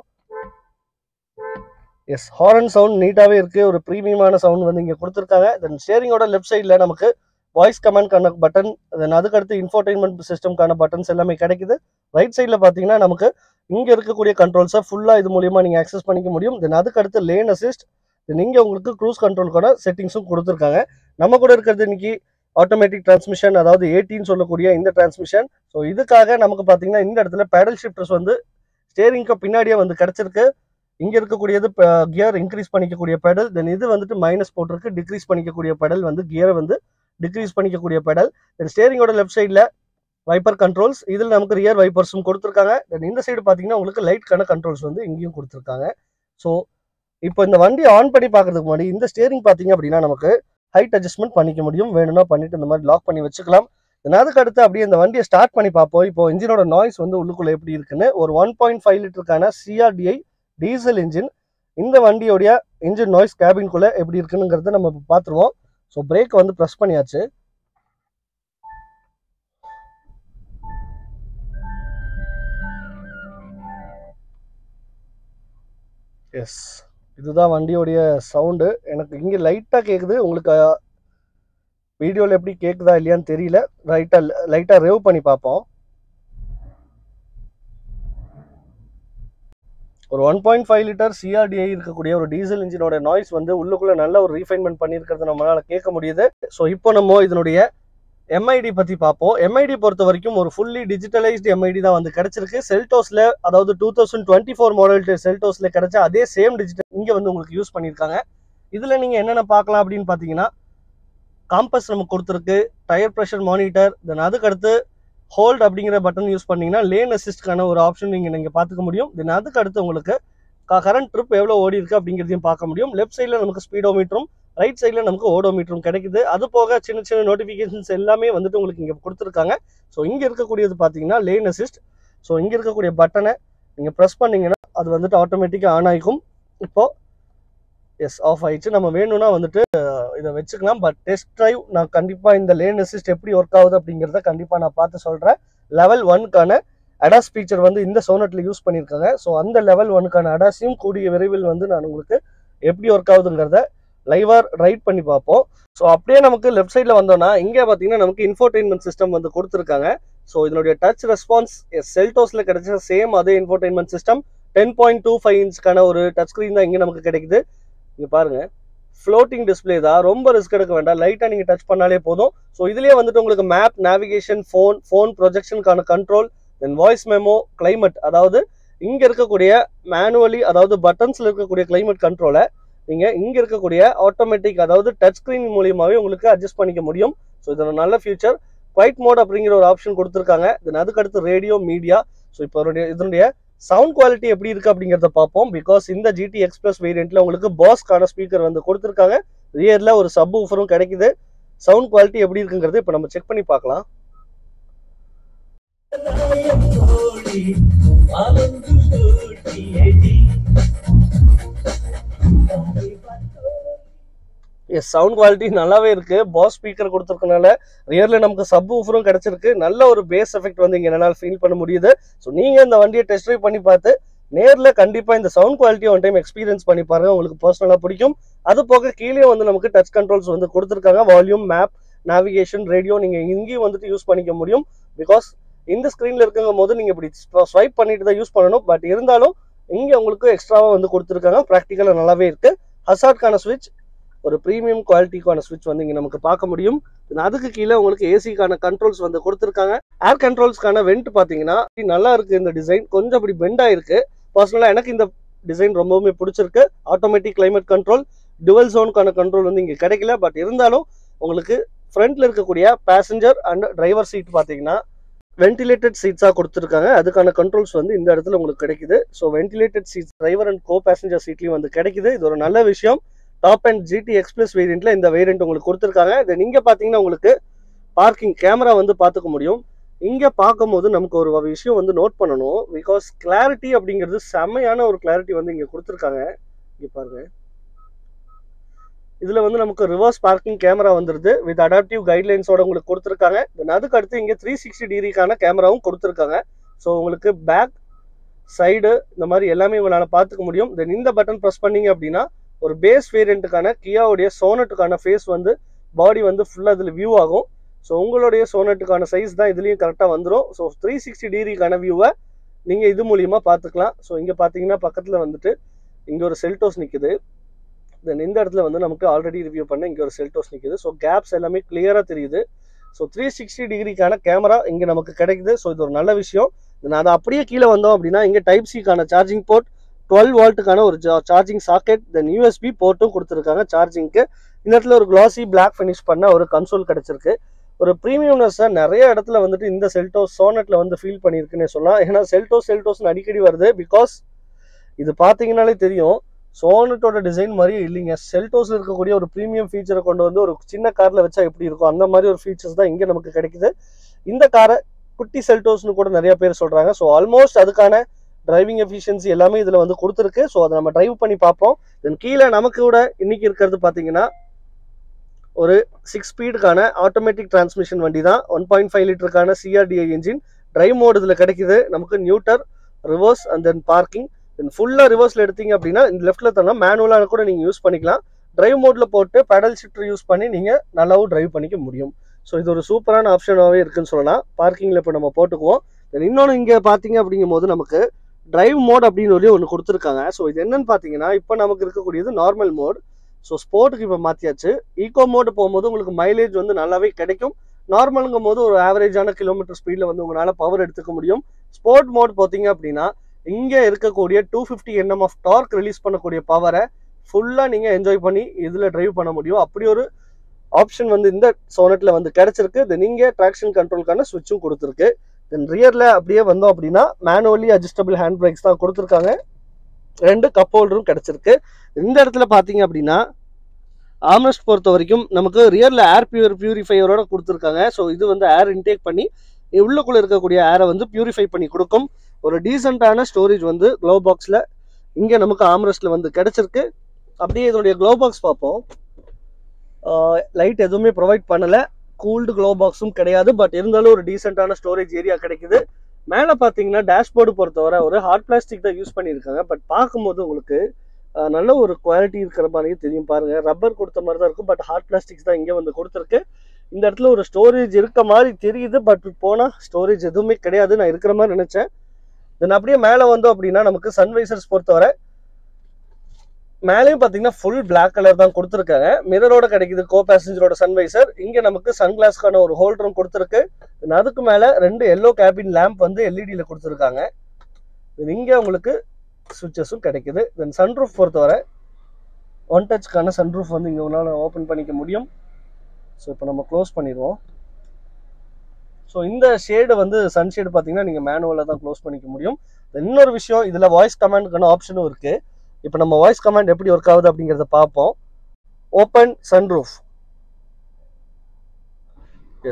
எஸ், ஹாரன் சவுண்ட் நீட்டாகவே இருக்குது. ஒரு ப்ரீமியமான சவுண்ட் வந்து இங்கே கொடுத்துருக்காங்க. தென் ஸ்டியரிங்கோட லெஃப்ட் சைடில் நமக்கு வாய்ஸ் கமாண்ட்கான பட்டன், தென் அதுக்கடுத்து இன்ஃபோர்டைன்மெண்ட் சிஸ்டம்கான பட்டன்ஸ் எல்லாமே கிடைக்குது. ரைட் சைடில் பார்த்தீங்கன்னா நமக்கு இங்கே இருக்கக்கூடிய கண்ட்ரோல்ஸை ஃபுல்லாக இது மூலியமாக நீங்கள் ஆக்சஸ் பண்ணிக்க முடியும். தென் அதுக்கடுத்து லேன் அசிஸ்ட், தென் இங்கே உங்களுக்கு க்ரூஸ் கண்ட்ரோலுக்கான செட்டிங்ஸும் கொடுத்துருக்காங்க. நம்ம கூட இருக்கிறது இன்னைக்கு ஆட்டோமேட்டிக் டிரான்ஸ்மிஷன், அதாவது 18 சொல்லக்கூடிய இந்த டிரான்ஸ்மிஷன். ஸோ இதுக்காக நமக்கு பார்த்தீங்கன்னா இந்த இடத்துல பேடல் ஷிஃப்டர்ஸ் வந்து ஸ்டேரிங்க்கு பின்னாடியே வந்து கிடச்சிருக்கு. இங்கே இருக்கக்கூடியது கியர் இன்க்ரீஸ் பண்ணிக்கக்கூடிய பெடல், தென் இது வந்துட்டு மைனஸ் போட்டிருக்கு டிக்ரீஸ் பண்ணிக்கக்கூடிய பெடல், வந்து கியரை வந்து டிக்ரீஸ் பண்ணிக்கக்கூடிய பெடல். தென் ஸ்டேரிங்கோட லெஃப்ட் சைடில் வைப்பர் கண்ட்ரோல்ஸ், இதில் நமக்கு ரியர் வைப்பர்ஸும் கொடுத்துருக்காங்க. தென் இந்த சைடு பார்த்தீங்கன்னா உங்களுக்கு லைட்கான கண்ட்ரோல்ஸ் வந்து இங்கேயும் கொடுத்துருக்காங்க. ஸோ இப்போ இந்த வண்டி ஆன் பண்ணி பார்க்கறதுக்கு முன்னாடி இந்த ஸ்டேரிங் பார்த்தீங்க அப்படின்னா நமக்கு ஹைட் அட்ஜஸ்ட்மெண்ட் பண்ணிக்க முடியும். வேணும்னா பண்ணிட்டு இந்த மாதிரி லாக் பண்ணி வச்சுக்கலாம். தென் அதுக்கு அடுத்து அப்படியே இந்த வண்டியை ஸ்டார்ட் பண்ணி பார்ப்போம். இப்போ இன்ஜினோட நாய்ஸ் வந்து உள்ளுக்குள்ளே எப்படி இருக்குன்னு. ஒரு 1.5 லிட்டருக்கான CRDI டீசல் இன்ஜின். இந்த வண்டியோடைய இன்ஜின் நாய்ஸ் கேபின்குள்ளே எப்படி இருக்குங்கிறத நம்ம பார்த்துருவோம். ஸோ பிரேக் வந்து ப்ரெஸ் பண்ணியாச்சு. எஸ், இதுதான் வண்டியோடைய சவுண்டு. எனக்கு இங்கே லைட்டாக கேட்குது. உங்களுக்கு வீடியோவில் எப்படி கேட்குதா இல்லையான்னு தெரியல. லைட்டாக ரேவ் பண்ணி பார்ப்போம். ஒரு 1.5 லிட்டர் CRDI இருக்கக்கூடிய ஒரு டீசல் இன்ஜினோட நாய்ஸ் வந்து உள்ளுக்குள்ளே நல்ல ஒரு ரீஃபைன்மெண்ட் பண்ணியிருக்கிறது நம்மளால் கேட்க முடியுது. ஸோ இப்போ நம்ம இதனுடைய MID பற்றி பார்ப்போம். MID பொறுத்த வரைக்கும் ஒரு ஃபுல்லி டிஜிட்டலைஸ்டு MID தான் வந்து கிடச்சிருக்கு. செல்டோஸில், அதாவது 2024 மாடல் செல்டோஸில் கிடைச்ச அதே சேம் டிஜிட்டல் இங்கே வந்து உங்களுக்கு யூஸ் பண்ணியிருக்காங்க. இதில் நீங்கள் என்னென்ன பார்க்கலாம் அப்படின்னு பார்த்தீங்கன்னா காம்பஸ் நமக்கு கொடுத்துருக்கு, டயர் ப்ரெஷர் மானிட்டர், தென் அதுக்கடுத்து ஹோல்ட் அப்படிங்கிற பட்டன் யூஸ் பண்ணிங்கன்னா லேன் அசிஸ்ட்கான ஒரு ஆப்ஷன் நீங்கள் பார்த்துக்க முடியும். தென் அதுக்கு அடுத்து உங்களுக்கு கரண்ட் ட்ரிப் எவ்வளோ ஓடி இருக்குது அப்படிங்கிறதையும் பார்க்க முடியும். லெஃப்ட் சைடில் நமக்கு ஸ்பீடோமீட்டரும், ரைட் சைடில் நமக்கு ஓடோமீட்டரும் கிடைக்குது. அது போக சின்ன சின்ன நோட்டிஃபிகேஷன்ஸ் எல்லாமே வந்துட்டு உங்களுக்கு இங்கே கொடுத்துருக்காங்க. ஸோ இங்கே இருக்கக்கூடியது பார்த்தீங்கன்னா லேன் அசிஸ்ட். ஸோ இங்கே இருக்கக்கூடிய பட்டனை நீங்கள் ப்ரெஸ் பண்ணிங்கன்னா அது வந்துட்டு ஆட்டோமேட்டிக்காக ஆன் ஆகிக்கும். இப்போது எஸ், ஆஃப் ஆயிடுச்சு. நம்ம வேணும்னா வந்துட்டு இதை வச்சுக்கலாம். பட் டெஸ்ட் ட்ரைவ் நான் கண்டிப்பாக இந்த லேன் அசிஸ்ட் எப்படி ஒர்க் ஆகுது அப்படிங்கிறத கண்டிப்பாக நான் பார்த்து சொல்கிறேன். லெவல் 1க்கான அடாஸ் ஃபீச்சர் வந்து இந்த சோனட்டில் யூஸ் பண்ணியிருக்காங்க. ஸோ அந்த லெவல் 1க்கான அடாஸையும் கூடிய விரைவில் வந்து நான் உங்களுக்கு எப்படி ஒர்க் ஆகுதுங்கிறத லைவாக ரைட் பண்ணி பார்ப்போம். ஸோ அப்படியே நமக்கு லெஃப்ட் சைடில் வந்தோம்னா இங்கே பார்த்தீங்கன்னா நமக்கு இன்ஃபோர்டைன்மெண்ட் சிஸ்டம் வந்து கொடுத்துருக்காங்க. ஸோ இதனுடைய டச் ரெஸ்பான்ஸ் செல்டோஸில் கிடைச்ச சேம் அதே இன்ஃபோர்டைன்மெண்ட் சிஸ்டம். 10.25 இன்ச்சுக்கான ஒரு டச் ஸ்க்ரீன் தான் இங்கே நமக்கு கிடைக்குது. இங்கே பாருங்க, ஃப்ளோட்டிங் டிஸ்பிளே தான், ரொம்ப ரிஸ்க் எடுக்க வேண்டாம், லைட்டாக நீங்கள் டச் பண்ணாலே போதும். ஸோ இதுலேயே வந்துட்டு உங்களுக்கு மேப், நேவிகேஷன், ஃபோன் ப்ரொஜெக்ஷனுக்கான கண்ட்ரோல், தென் வாய்ஸ் மெமோ, கிளைமேட், அதாவது இங்கே இருக்கக்கூடிய மேனுவலி, அதாவது பட்டன்ஸில் இருக்கக்கூடிய கிளைமேட் கண்ட்ரோலை நீங்கள் இங்கே இருக்கக்கூடிய ஆட்டோமேட்டிக், அதாவது டச் ஸ்க்ரீன் மூலியமாகவே உங்களுக்கு அட்ஜஸ்ட் பண்ணிக்க முடியும். ஸோ இதோட நல்ல ஃபியூச்சர். குவைட் மோட் அப்படிங்கிற ஒரு ஆப்ஷன் கொடுத்துருக்காங்க. தென் அதுக்கடுத்து ரேடியோ, மீடியா. ஸோ இப்போ இதனுடைய சவுண்ட் குவாலிட்டி எப்படி இருக்கு அப்படிங்கறத பார்ப்போம். பிகாஸ் இந்த GT X Plus வேரியன்ட்ல உங்களுக்கு பாஸ்க்கான ஸ்பீக்கர் வந்து கொடுத்துருக்காங்க. ரியர்ல ஒரு சப் ஊஃபரும் கிடைக்குது. சவுண்ட் குவாலிட்டி எப்படி இருக்குங்கிறது இப்போ நம்ம செக் பண்ணி பார்க்கலாம். எஸ், சவுண்ட் குவாலிட்டி நல்லாவே இருக்கு. பாஸ் ஸ்பீக்கர் கொடுத்துருக்கனால ரியர்ல நமக்கு சப் ஊஃபரும் கிடைச்சிருக்கு. நல்ல ஒரு பேஸ் எஃபெக்ட் வந்து இங்க என்னால் ஃபீல் பண்ண முடியுது. ஸோ நீங்க இந்த வண்டியை டெஸ்ட் ட்ரைவ் பண்ணி பார்த்து நேர்ல கண்டிப்பா இந்த சவுண்ட் குவாலிட்டியை ஒன் டைம் எக்ஸ்பீரியன்ஸ் பண்ணி பாருங்க, உங்களுக்கு பர்சனலா பிடிக்கும். அது போக கீழே வந்து நமக்கு டச் கண்ட்ரோல்ஸ் வந்து கொடுத்துருக்காங்க. வால்யூம், மேப், நேவிகேஷன், ரேடியோ நீங்க இங்கேயும் வந்துட்டு யூஸ் பண்ணிக்க முடியும். பிகாஸ் இந்த ஸ்கிரீன்ல இருக்குங்கும் போது நீங்க இப்படி ஸ்வைப் பண்ணிட்டு தான் யூஸ் பண்ணணும். பட் இருந்தாலும் இங்க உங்களுக்கு எக்ஸ்ட்ராவா வந்து கொடுத்துருக்காங்க. ப்ராக்டிக்கலா நல்லாவே இருக்கு. ஹசார்ட்கான ஸ்விட்ச், ஒரு ப்ரீமியம் குவாலிட்டிக்கான ஸ்விட்ச் வந்து இங்க நமக்கு பார்க்க முடியும். அதுக்கு கீழே உங்களுக்கு ஏசிக்கான கண்ட்ரோல்ஸ் வந்து கொடுத்துருக்காங்க. ஏர் கண்ட்ரோல்ஸ்க்கான வெண்ட் பாத்தீங்கன்னா நல்லா இருக்கு. இந்த டிசைன் கொஞ்சம் அப்படி பெண்ட் ஆயிருக்கு. பர்சனலா எனக்கு இந்த டிசைன் ரொம்பவுமே பிடிச்சிருக்கு. ஆட்டோமேட்டிக் கிளைமேட் கண்ட்ரோல், டுவல் ஜோனுக்கான கண்ட்ரோல் வந்து இங்க கிடைக்கல. பட் இருந்தாலும் உங்களுக்கு ஃப்ரண்ட்ல இருக்கக்கூடிய பேசஞ்சர் அண்ட் டிரைவர் சீட் பாத்தீங்கன்னா வென்டிலேட்டட் சீட்ஸா கொடுத்துருக்காங்க. அதுக்கான கண்ட்ரோல்ஸ் வந்து இந்த இடத்துல உங்களுக்கு கிடைக்குது. So ventilated seats driver and co passenger சீட்லயும் வந்து கிடைக்குது. இது ஒரு நல்ல விஷயம். Top and GT X Plus வேரியன்ட்ல இந்த வேரியன்ட் உங்களுக்கு கொடுத்துருக்காங்க. இதை நீங்க பாத்தீங்கன்னா உங்களுக்கு பார்க்கிங் கேமரா வந்து பார்த்துக்க முடியும். இங்க பார்க்கும் போது நமக்கு ஒரு விஷயம் வந்து நோட் பண்ணணும். பிகாஸ் கிளாரிட்டி அப்படிங்கிறது செம்மையான ஒரு கிளாரிட்டி வந்து இங்க கொடுத்துருக்காங்க. இங்க பாருங்க, இதுல வந்து நமக்கு ரிவர்ஸ் பார்க்கிங் கேமரா வந்துருது. வித் அடாப்டிவ் கைட்லைன்ஸோட உங்களுக்கு கொடுத்துருக்காங்க. தென் அதுக்கு அடுத்து இங்க 360 டிகிரிக்கான கேமராவும் கொடுத்துருக்காங்க. ஸோ உங்களுக்கு பேக், சைடு இந்த மாதிரி எல்லாமே உங்களால பார்த்துக்க முடியும். தென் இந்த பட்டன் ப்ரெஸ் பண்ணீங்க அப்படின்னா ஒரு பேஸ் வேரியண்ட்டுக்கான கியாவுடைய சோனட்டுக்கான ஃபேஸ் வந்து பாடி வந்து ஃபுல்லாக இதில் வியூ ஆகும். ஸோ உங்களுடைய சோனட்டுக்கான சைஸ் தான் இதுலேயும் கரெக்டாக வந்துடும். ஸோ 360 டிகிரிக்கான வியூவை நீங்கள் இது மூலியமாக பார்த்துக்கலாம். ஸோ இங்கே பார்த்தீங்கன்னா பக்கத்தில் வந்துட்டு இங்கே ஒரு செல்டோஸ் நிற்குது. தென் இந்த இடத்துல வந்து நமக்கு ஆல்ரெடி ரிவ்யூ பண்ண இங்கே ஒரு செல்டோஸ் நிற்குது. ஸோ கேப்ஸ் எல்லாமே கிளியராக தெரியுது. ஸோ 360 டிகிரிக்கான கேமரா இங்கே நமக்கு கிடைக்குது. ஸோ இது ஒரு நல்ல விஷயம். தென் அதை அப்படியே கீழே வந்தோம் அப்படின்னா இங்கே டைப் சிக்கான சார்ஜிங் போர்ட், 12 வோல்ட்டுக்கான ஒரு சார்ஜிங் சாக்கெட், தென் USB போர்ட்டும் கொடுத்துருக்காங்க சார்ஜிங்க்கு. இந்த இடத்துல ஒரு கிளாசி பிளாக் ஃபினிஷ் பண்ண ஒரு கன்சோல் கிடைச்சிருக்கு. ஒரு ப்ரீமியம்னஸை நிறைய இடத்துல வந்துட்டு இந்த செல்டோஸ் சோனட்ல வந்து ஃபீல் பண்ணியிருக்குன்னு சொல்லலாம். ஏன்னா செல்டோஸ்னு அடிக்கடி வருது. பிகாஸ் இது பார்த்தீங்கன்னாலே தெரியும், சோனட்டோட டிசைன் மாதிரியே இல்லைங்க. செல்டோஸ்ல இருக்கக்கூடிய ஒரு ப்ரீமியம் ஃபீச்சரை கொண்டு வந்து ஒரு சின்ன கார்ல வச்சா எப்படி இருக்கும் அந்த மாதிரி ஒரு ஃபீச்சர்ஸ் தான் இங்கே நமக்கு கிடைக்குது. இந்த காரை குட்டி செல்டோஸ்னு கூட நிறைய பேர் சொல்றாங்க. ஸோ ஆல்மோஸ்ட் அதுக்கான டிரைவிங் எஃபிஷியன்சி எல்லாமே இதில் வந்து கொடுத்துருக்கு. ஸோ அதை நம்ம டிரைவ் பண்ணி பார்ப்போம். தென் கீழே நமக்கு கூட இன்னைக்கு இருக்கிறது பார்த்தீங்கன்னா ஒரு 6 ஸ்பீடுக்கான ஆட்டோமேட்டிக் டிரான்ஸ்மிஷன் வண்டி தான். 1.5 லிட்டருக்கான CRDI என்ஜின். டிரைவ் மோட் இதில் கிடைக்குது நமக்கு. Neutral, reverse and then parking. Then ஃபுல்லாக ரிவர்ஸில் எடுத்தீங்க அப்படின்னா இந்த லெஃப்ட்டில் தரனா மேனுவலாக கூட நீங்கள் யூஸ் பண்ணிக்கலாம். டிரைவ் மோடில் போட்டு பெடல் ஷிஃப்டர் யூஸ் பண்ணி நீங்கள் நல்லாவும் டிரைவ் பண்ணிக்க முடியும். ஸோ இது ஒரு சூப்பரான ஆப்ஷனாகவே இருக்குன்னு சொல்லலாம். பார்க்கிங்கில் இப்போ நம்ம போட்டுக்குவோம். தென் இன்னொன்று இங்கே பார்த்தீங்க அப்படிங்கும் போது நமக்கு டிரைவ் மோட் அப்படின்னு சொல்லி ஒன்று கொடுத்துருக்காங்க. ஸோ இது என்னன்னு பார்த்தீங்கன்னா இப்போ நமக்கு இருக்கக்கூடியது நார்மல் மோட். ஸோ ஸ்போர்ட்டுக்கு இப்போ மாற்றியாச்சு. ஈகோ மோடு போகும்போது உங்களுக்கு மைலேஜ் வந்து நல்லாவே கிடைக்கும். நார்மலுங்கும் போது ஒரு ஆவரேஜான கிலோமீட்டர் ஸ்பீடில் வந்து உங்களால் பவர் எடுத்துக்க முடியும். ஸ்போர்ட் மோட் பார்த்தீங்க அப்படின்னா இங்கே இருக்கக்கூடிய 250 Nm ஆஃப் டார்க் ரிலீஸ் பண்ணக்கூடிய பவரை ஃபுல்லாக நீங்கள் என்ஜாய் பண்ணி இதில் டிரைவ் பண்ண முடியும். அப்படி ஒரு ஆப்ஷன் வந்து இந்த சோனட்டில் வந்து கிடைச்சிருக்கு. தென் இங்கே ட்ராக்ஷன் கண்ட்ரோலுக்கான ஸ்விட்சும் கொடுத்துருக்கு. தென் ரியரில் அப்படியே வந்தோம் அப்படின்னா மேனுவலி அட்ஜஸ்டபிள் ஹேண்ட் பிரேக்ஸ் தான் கொடுத்துருக்காங்க. 2 கப் ஹோல்டரும் கிடைச்சிருக்கு. இந்த இடத்துல பார்த்தீங்க அப்படின்னா ஆம்ரெஸ்ட் பொறுத்த வரைக்கும் நமக்கு ரியரில் ஏர் பியூரிஃபையரோட கொடுத்துருக்காங்க. ஸோ இது வந்து ஏர் இன்டேக் பண்ணி உள்ளுக்குள்ளே இருக்கக்கூடிய ஏரை வந்து பியூரிஃபை பண்ணி கொடுக்கும். ஒரு டீசெண்டான ஸ்டோரேஜ் வந்து க்ளோ பாக்ஸில் இங்கே நமக்கு ஆம்ரெஸ்ட்டில் வந்து கிடைச்சிருக்கு. அப்படியே இதனுடைய க்ளோ பாக்ஸ் பார்ப்போம். லைட் எதுவுமே ப்ரொவைட் பண்ணலை. கூல்டு க்ளோ பாக்ஸும் கிடையாது. பட் இருந்தாலும் ஒரு டீசெண்டான ஸ்டோரேஜ் ஏரியா கிடைக்குது. மேலே பார்த்தீங்கன்னா டேஷ்போர்டு பொறுத்தவரை ஒரு ஹார்ட் பிளாஸ்டிக் தான் யூஸ் பண்ணியிருக்காங்க. பட் பார்க்கும்போது உங்களுக்கு நல்ல ஒரு குவாலிட்டி இருக்கிற மாதிரியே தெரியும். பாருங்க, ரப்பர் கொடுத்த மாதிரி தான் இருக்கும். பட் ஹார்ட் பிளாஸ்டிக்ஸ் தான் இங்கே வந்து கொடுத்துருக்கு. இந்த இடத்துல ஒரு ஸ்டோரேஜ் இருக்க மாதிரி தெரியுது. பட் போனால் ஸ்டோரேஜ் எதுவுமே கிடையாது. நான் இருக்கிற மாதிரி நினைச்சேன். தென் அப்படியே மேலே வந்தோம் அப்படின்னா நமக்கு சன்வைசர்ஸ் பொறுத்தவரை மேலேயும் பார்த்தீங்கன்னா ஃபுல் பிளாக் கலர் தான் கொடுத்துருக்காங்க. மிரரோட கிடைக்குது கோ பேசஞ்சரோட சன்வைசர். இங்கே நமக்கு சன்கிளாஸ்க்கான ஒரு ஹோல்டரும் கொடுத்துருக்கு. அதுக்கு மேலே 2 எல்லோ கேபின் லேம்ப் வந்து எல்இடியில் கொடுத்துருக்காங்க. இங்கே உங்களுக்கு சுவிட்சஸும் கிடைக்குது. தென் சன்ரூஃப் பொறுத்தவரை 1 டச்க்கான சன்ரூஃப் வந்து இங்கே உங்களால் ஓப்பன் பண்ணிக்க முடியும். ஸோ இப்போ நம்ம க்ளோஸ் பண்ணிடுவோம். ஸோ இந்த ஷேடு வந்து சன்ஷேடு பார்த்தீங்கன்னா நீங்கள் மேனுவலாக தான் க்ளோஸ் பண்ணிக்க முடியும். இன்னொரு விஷயம், இதில் வாய்ஸ் கமாண்டுக்கான ஆப்ஷனும் இருக்குது. இப்போ நம்ம வாய்ஸ் கமாண்ட் எப்படி ஒர்க் ஆகுது அப்படிங்கிறத பார்ப்போம். Open sunroof.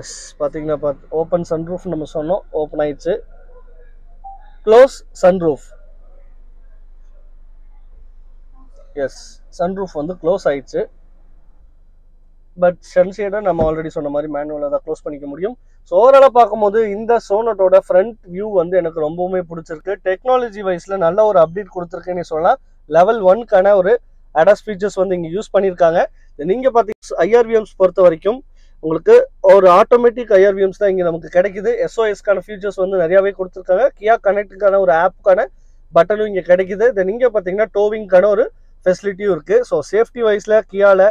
எஸ், பார்த்தீங்கன்னா ஓப்பன் சன்ரூஃப் நம்ம சொன்னோம், ஓப்பன் ஆயிடுச்சு. Close sunroof. எஸ், சன்ரூஃப் வந்து க்ளோஸ் ஆயிடுச்சு. பட் சன்ஷேடை நம்ம ஆல்ரெடி சொன்ன மாதிரி மேனுவலாக தான் க்ளோஸ் பண்ணிக்க முடியும். ஸோ ஓவராலாக பார்க்கும்போது இந்த சோனட்டோட ஃப்ரண்ட் வியூ வந்து எனக்கு ரொம்பவுமே பிடிச்சிருக்கு. டெக்னாலஜி வைஸில் நல்ல ஒரு அப்டேட் கொடுத்துருக்குன்னு சொல்லலாம். லெவல் 1க்கான ஒரு ADAS ஃபீச்சர்ஸ் வந்து இங்கே யூஸ் பண்ணியிருக்காங்க. நீங்கள் பார்த்தீங்கன்னா IRVMs பொறுத்த வரைக்கும் உங்களுக்கு ஒரு ஆட்டோமேட்டிக் IRVMs தான் இங்கே நமக்கு கிடைக்குது. SOSக்கான ஃபீச்சர்ஸ் வந்து நிறையாவே கொடுத்துருக்காங்க. கியா கனெக்டுக்கான ஒரு ஆப்புக்கான பட்டனும் இங்கே கிடைக்குது. தென் இங்கே பார்த்தீங்கன்னா டோவிங்க்கான ஒரு ஃபெசிலிட்டியும் இருக்குது. ஸோ சேஃப்டி வைஸில் கியாவில்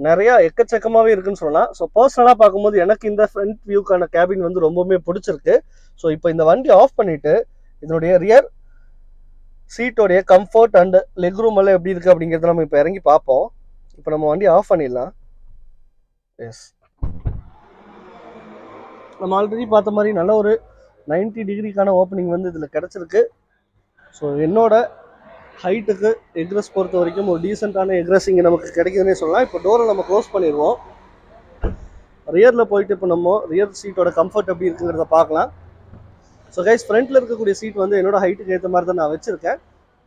நிறையா எக்கச்சக்கமாகவே இருக்குன்னு சொல்லலாம். ஸோ பர்சனலாக பார்க்கும்போது எனக்கு இந்த ஃப்ரண்ட் வியூக்கான கேபின் வந்து ரொம்பவுமே பிடிச்சிருக்கு. ஸோ இப்போ இந்த வண்டி ஆஃப் பண்ணிவிட்டு இதனுடைய ரியர் சீட்டோடைய கம்ஃபர்ட் அண்ட் லெக் ரூம் எல்லாம் எப்படி இருக்குது அப்படிங்கிறத நம்ம இப்போ இறங்கி பார்ப்போம். இப்போ நம்ம வண்டி ஆஃப் பண்ணிடலாம். எஸ், நம்ம ஆல்ரெடி பார்த்த மாதிரி நல்ல ஒரு 90 டிகிரிக்கான ஓப்பனிங் வந்து இதில் கிடச்சிருக்கு. ஸோ என்னோட ஹைட்டுக்கு எக்ரஸ் பொறுத்த வரைக்கும் ஒரு டீசெண்டான எக்ரஸ் இங்கே நமக்கு கிடைக்குதுன்னே சொல்லலாம். இப்போ டோரை நம்ம க்ளோஸ் பண்ணிடுவோம். ரியரில் போயிட்டு இப்போ நம்ம ரியர் சீட்டோட கம்ஃபர்ட் எப்படி இருக்குங்கிறத பார்க்கலாம். ஸோ கைஸ், ஃப்ரண்ட்டில் இருக்கக்கூடிய சீட் வந்து என்னோட ஹைட்டுக்கு ஏற்ற மாதிரி தான் நான் வச்சுருக்கேன்.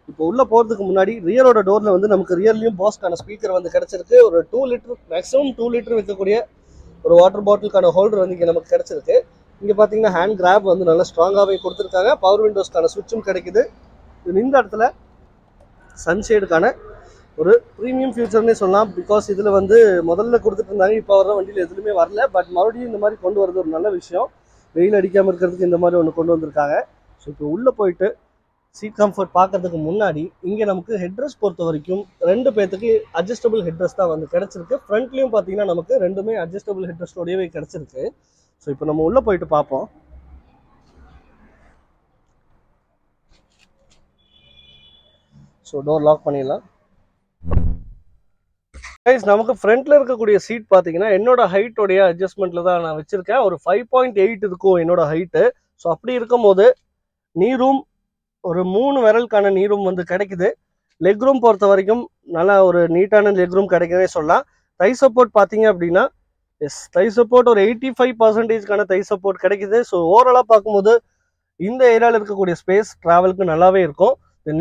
இப்போ உள்ளே போகிறதுக்கு முன்னாடி ரியரோட டோரில் வந்து நமக்கு ரியர்லையும் பாஸ்க்கான ஸ்பீக்கர் வந்து கிடச்சிருக்கு. ஒரு 2 லிட்டர் மேக்ஸிமம் 2 லிட்டர் வைக்கக்கூடிய ஒரு வாட்டர் பாட்டிலுக்கான ஹோல்டர் வந்து இங்கே நமக்கு கிடச்சிருக்கு. இங்கே பார்த்தீங்கன்னா ஹேண்ட் கிராப் வந்து நல்லா ஸ்ட்ராங்காகவே கொடுத்துருக்காங்க. பவர் விண்டோஸ்க்கான சுவிட்சும் கிடைக்குது. இந்த இடத்துல சன்ஷேடுக்கான ஒரு ப்ரீமியம் ஃபியூச்சர்னே சொல்லலாம். பிகாஸ் இதில் வந்து முதல்ல கொடுத்துட்டு இருந்தாங்க, இப்போ வர வண்டியில் எதுவுமே வரல. பட் மறுபடியும் இந்த மாதிரி கொண்டு வரது ஒரு நல்ல விஷயம். வெயில் அடிக்காமல் இருக்கிறதுக்கு இந்த மாதிரி ஒன்று கொண்டு வந்திருக்காங்க. ஸோ இப்போ உள்ளே போயிட்டு சீட் கம்ஃபர்ட் பார்க்கறதுக்கு முன்னாடி இங்கே நமக்கு ஹெட்ரெஸ் பொறுத்த வரைக்கும் 2 பேர்த்துக்கு அட்ஜஸ்டபிள் ஹெட்ரெஸ் தான் வந்து கிடச்சிருக்கு. ஃப்ரண்ட்லேயும் பார்த்தீங்கன்னா நமக்கு 2மே அட்ஜஸ்டபிள் ஹெட்ரெஸ்டோடையவே கிடச்சிருக்கு. ஸோ இப்போ நம்ம உள்ளே போயிட்டு பார்ப்போம். ஸோ டோர் லாக் பண்ணிடலாம். கைஸ், நமக்கு ஃப்ரண்ட்டில் இருக்கக்கூடிய சீட் பார்த்தீங்கன்னா என்னோட ஹைட்டோடைய அட்ஜஸ்ட்மெண்ட்டில் தான் நான் வச்சுருக்கேன். ஒரு 5.8 இருக்கும் என்னோட ஹைட்டு. ஸோ அப்படி இருக்கும் போது நீ ரூம் ஒரு 3 விரலுக்கான நீ ரூம் வந்து கிடைக்குது. லெக் ரூம் பொறுத்த வரைக்கும் நல்லா ஒரு நீட்டான லெக் ரூம் கிடைக்கவே சொல்லலாம். தை சப்போர்ட் பார்த்தீங்க அப்படின்னா எஸ், தை சப்போர்ட் ஒரு 85%க்கான தை சப்போர்ட் கிடைக்குது. ஸோ ஓவராலாக பார்க்கும்போது இந்த ஏரியாவில் இருக்கக்கூடிய ஸ்பேஸ் ட்ராவலுக்கு நல்லாவே இருக்கும்.